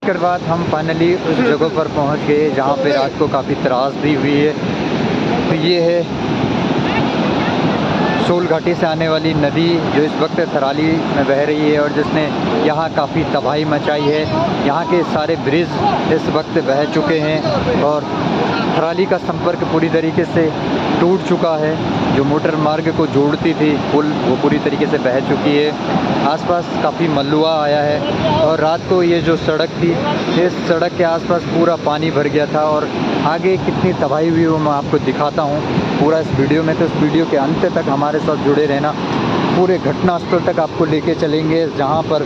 उसके बाद हम फाइनली उस जगह पर पहुंच गए जहां पे रात को काफ़ी त्रासदी हुई है। तो ये है सोल घाटी से आने वाली नदी जो इस वक्त थराली में बह रही है और जिसने यहाँ काफ़ी तबाही मचाई है। यहाँ के सारे ब्रिज इस वक्त बह चुके हैं और थराली का संपर्क पूरी तरीके से टूट चुका है। जो मोटर मार्ग को जोड़ती थी पुल वो पूरी तरीके से बह चुकी है। आसपास काफ़ी मलबा आया है और रात को ये जो सड़क थी इस सड़क के आसपास पूरा पानी भर गया था और आगे कितनी तबाही हुई वो मैं आपको दिखाता हूँ पूरा इस वीडियो में। तो इस वीडियो के अंत तक हमारे साथ जुड़े रहना। पूरे घटनास्थल तक आपको लेके चलेंगे जहाँ पर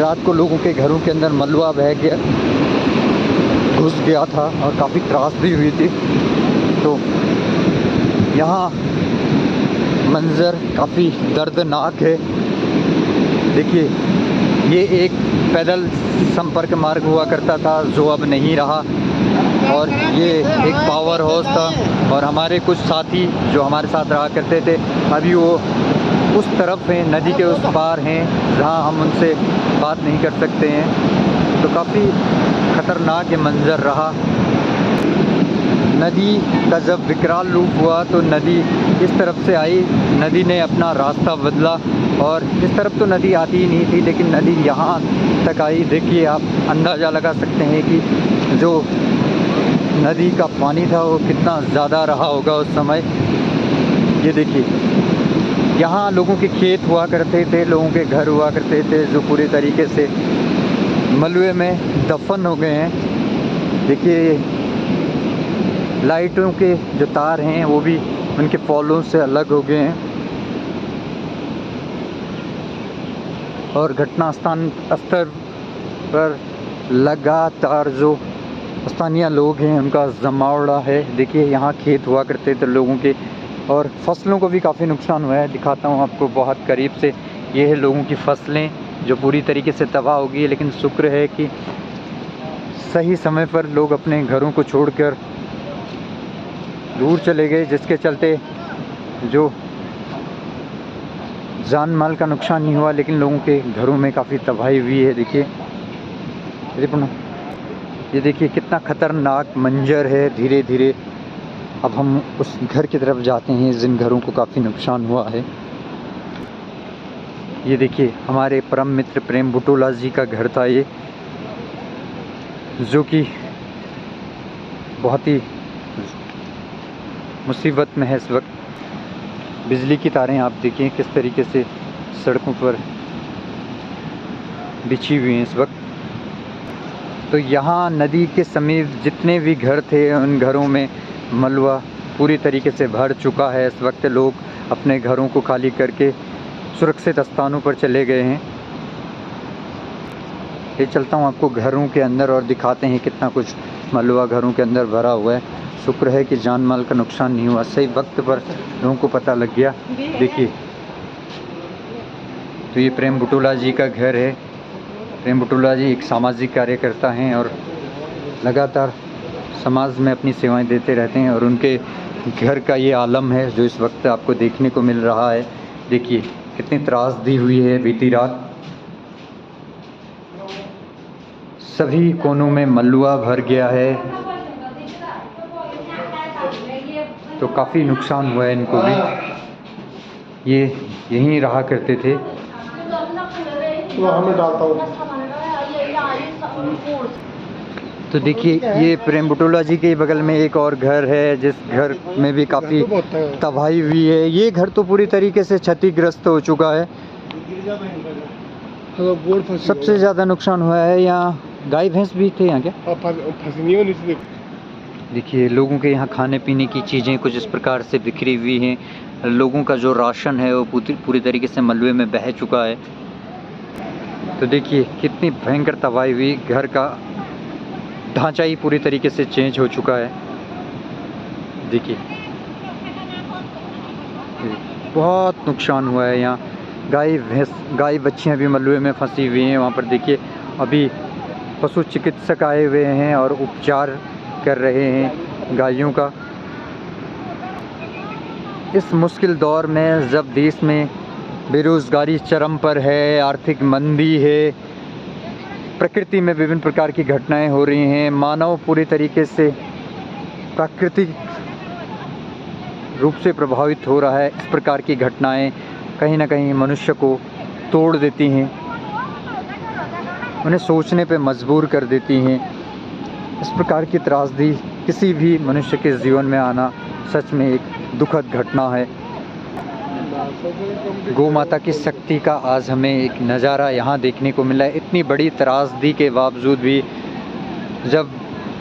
रात को लोगों के घरों के अंदर मलबा बह गया घुस गया था और काफ़ी त्रासदी हुई थी। तो यहाँ मंज़र काफ़ी दर्दनाक है। देखिए ये एक पैदल संपर्क मार्ग हुआ करता था जो अब नहीं रहा और ये एक पावर हाउस था और हमारे कुछ साथी जो हमारे साथ रहा करते थे अभी वो उस तरफ हैं, नदी के उस पार हैं जहाँ हम उनसे बात नहीं कर सकते हैं। तो काफ़ी ख़तरनाक ये मंज़र रहा। नदी का जब विकराल रूप हुआ तो नदी इस तरफ से आई, नदी ने अपना रास्ता बदला और इस तरफ तो नदी आती ही नहीं थी लेकिन नदी यहाँ तक आई। देखिए आप अंदाज़ा लगा सकते हैं कि जो नदी का पानी था वो कितना ज़्यादा रहा होगा उस समय। ये देखिए यहाँ लोगों के खेत हुआ करते थे, लोगों के घर हुआ करते थे जो पूरी तरीके से मलबे में दफन हो गए हैं। देखिए लाइटों के जो तार हैं वो भी उनके पोलों से अलग हो गए हैं और घटना स्थल पर लगातार जो स्थानीय लोग हैं उनका जमावड़ा है। देखिए यहाँ खेत हुआ करते थे लोगों के और फसलों को भी काफ़ी नुकसान हुआ है। दिखाता हूँ आपको बहुत करीब से। ये है लोगों की फसलें जो पूरी तरीके से तबाह हो गई है, लेकिन शुक्र है कि सही समय पर लोग अपने घरों को छोड़कर दूर चले गए, जिसके चलते जो जान माल का नुकसान नहीं हुआ लेकिन लोगों के घरों में काफ़ी तबाही हुई है। देखिए ये देखिए कितना ख़तरनाक मंजर है। धीरे धीरे अब हम उस घर की तरफ जाते हैं जिन घरों को काफ़ी नुकसान हुआ है। ये देखिए हमारे परम मित्र प्रेम बुटोला जी का घर था ये, जो कि बहुत ही मुसीबत में है इस वक्त। बिजली की तारें आप देखिए किस तरीके से सड़कों पर बिछी हुई हैं इस वक्त। तो यहाँ नदी के समीप जितने भी घर थे उन घरों में मलबा पूरी तरीके से भर चुका है। इस वक्त लोग अपने घरों को खाली करके सुरक्षित स्थानों पर चले गए हैं। ये चलता हूँ आपको घरों के अंदर और दिखाते हैं कितना कुछ मलबा घरों के अंदर भरा हुआ है। शुक्र है कि जान माल का नुकसान नहीं हुआ, सही वक्त पर लोगों को पता लग गया। देखिए तो ये प्रेम बुटोला जी का घर है। प्रेम बुटोला जी एक सामाजिक कार्यकर्ता हैं और लगातार समाज में अपनी सेवाएं देते रहते हैं और उनके घर का ये आलम है जो इस वक्त आपको देखने को मिल रहा है। देखिए कितनी त्रासदी हुई है बीती रात। सभी कोनों में मलबा भर गया है तो काफ़ी नुकसान हुआ है इनको भी। ये यहीं रहा करते थे। तो देखिए ये प्रेम बुटोला जी के बगल में एक और घर है जिस घर में भी काफ़ी तबाही हुई है। ये घर तो पूरी तरीके से क्षतिग्रस्त हो चुका है। सबसे ज़्यादा नुकसान हुआ है यहाँ गाय भैंस भी थे यहाँ क्या। देखिए लोगों के यहाँ खाने पीने की चीज़ें कुछ इस प्रकार से बिखरी हुई हैं। लोगों का जो राशन है वो पूरी तरीके से मलबे में बह चुका है। तो देखिए कितनी भयंकर तबाही हुई। घर का ढांचा ही पूरी तरीके से चेंज हो चुका है। देखिए बहुत नुकसान हुआ है यहाँ। गाय बच्चियाँ भी मलबे में फंसी हुई हैं। वहाँ पर देखिए अभी पशु चिकित्सक आए हुए हैं और उपचार कर रहे हैं गायों का। इस मुश्किल दौर में जब देश में बेरोज़गारी चरम पर है, आर्थिक मंदी है, प्रकृति में विभिन्न प्रकार की घटनाएं हो रही हैं। मानव पूरी तरीके से प्राकृतिक रूप से प्रभावित हो रहा है। इस प्रकार की घटनाएं कहीं ना कहीं मनुष्य को तोड़ देती हैं, उन्हें सोचने पे मजबूर कर देती हैं। इस प्रकार की त्रासदी किसी भी मनुष्य के जीवन में आना सच में एक दुखद घटना है। गौ माता की शक्ति का आज हमें एक नज़ारा यहाँ देखने को मिला है। इतनी बड़ी त्रासदी के बावजूद भी, जब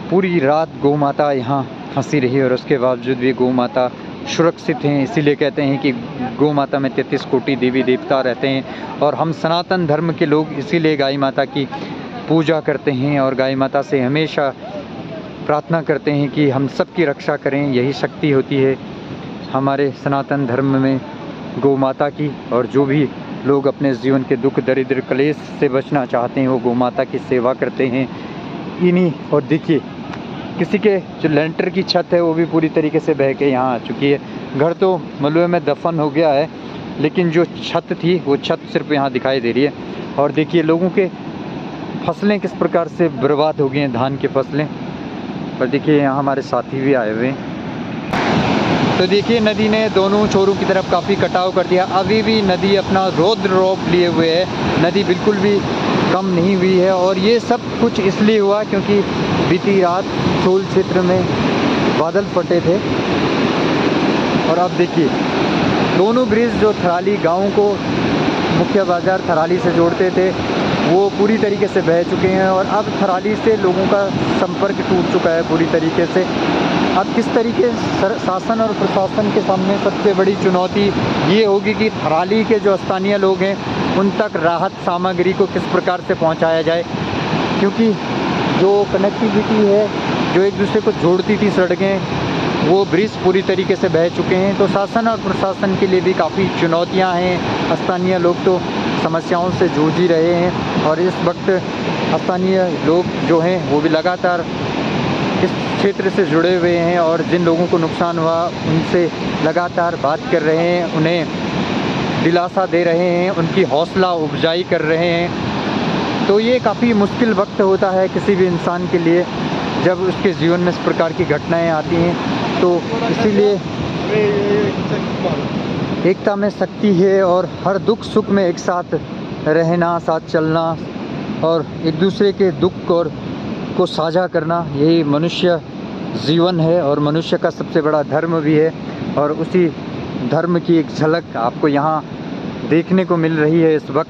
पूरी रात गौ माता यहाँ फंसी रही और उसके बावजूद भी गौ माता सुरक्षित हैं। इसीलिए कहते हैं कि गौ माता में 33 कोटि देवी देवता रहते हैं और हम सनातन धर्म के लोग इसीलिए गाय माता की पूजा करते हैं और गाय माता से हमेशा प्रार्थना करते हैं कि हम सबकी रक्षा करें। यही शक्ति होती है हमारे सनातन धर्म में गौ माता की। और जो भी लोग अपने जीवन के दुख दरिद्र क्लेश से बचना चाहते हैं वो गौ माता की सेवा करते हैं इन्हीं। और देखिए किसी के जो लेंटर की छत है वो भी पूरी तरीके से बह के यहाँ आ चुकी है। घर तो मलबे में दफन हो गया है, लेकिन जो छत थी वो छत सिर्फ यहाँ दिखाई दे रही है। और देखिए लोगों के फसलें किस प्रकार से बर्बाद हो गई हैं, धान की फसलें। और देखिए यहाँ हमारे साथी भी आए हुए हैं। तो देखिए नदी ने दोनों छोरों की तरफ काफ़ी कटाव कर दिया। अभी भी नदी अपना रौद्र रूप लिए हुए है, नदी बिल्कुल भी कम नहीं हुई है। और ये सब कुछ इसलिए हुआ क्योंकि बीती रात सोल क्षेत्र में बादल फटे थे। और अब देखिए दोनों ब्रिज जो थराली गांव को मुख्य बाज़ार थराली से जोड़ते थे वो पूरी तरीके से बह चुके हैं और अब थराली से लोगों का संपर्क टूट चुका है पूरी तरीके से। अब किस तरीके शासन और प्रशासन के सामने सबसे बड़ी चुनौती ये होगी कि थराली के जो स्थानीय लोग हैं उन तक राहत सामग्री को किस प्रकार से पहुंचाया जाए, क्योंकि जो कनेक्टिविटी है, जो एक दूसरे को जोड़ती थी सड़कें, वो ब्रिज पूरी तरीके से बह चुके हैं। तो शासन और प्रशासन के लिए भी काफ़ी चुनौतियां हैं। स्थानीय लोग तो समस्याओं से जूझ ही रहे हैं और इस वक्त स्थानीय लोग जो हैं वो भी लगातार इस क्षेत्र से जुड़े हुए हैं और जिन लोगों को नुकसान हुआ उनसे लगातार बात कर रहे हैं, उन्हें दिलासा दे रहे हैं, उनकी हौसला अफजाई कर रहे हैं। तो ये काफ़ी मुश्किल वक्त होता है किसी भी इंसान के लिए जब उसके जीवन में इस प्रकार की घटनाएं आती हैं। तो इसीलिए एकता में शक्ति है और हर दुख सुख में एक साथ रहना, साथ चलना और एक दूसरे के दुख और को साझा करना, यही मनुष्य जीवन है और मनुष्य का सबसे बड़ा धर्म भी है। और उसी धर्म की एक झलक आपको यहाँ देखने को मिल रही है इस वक्त।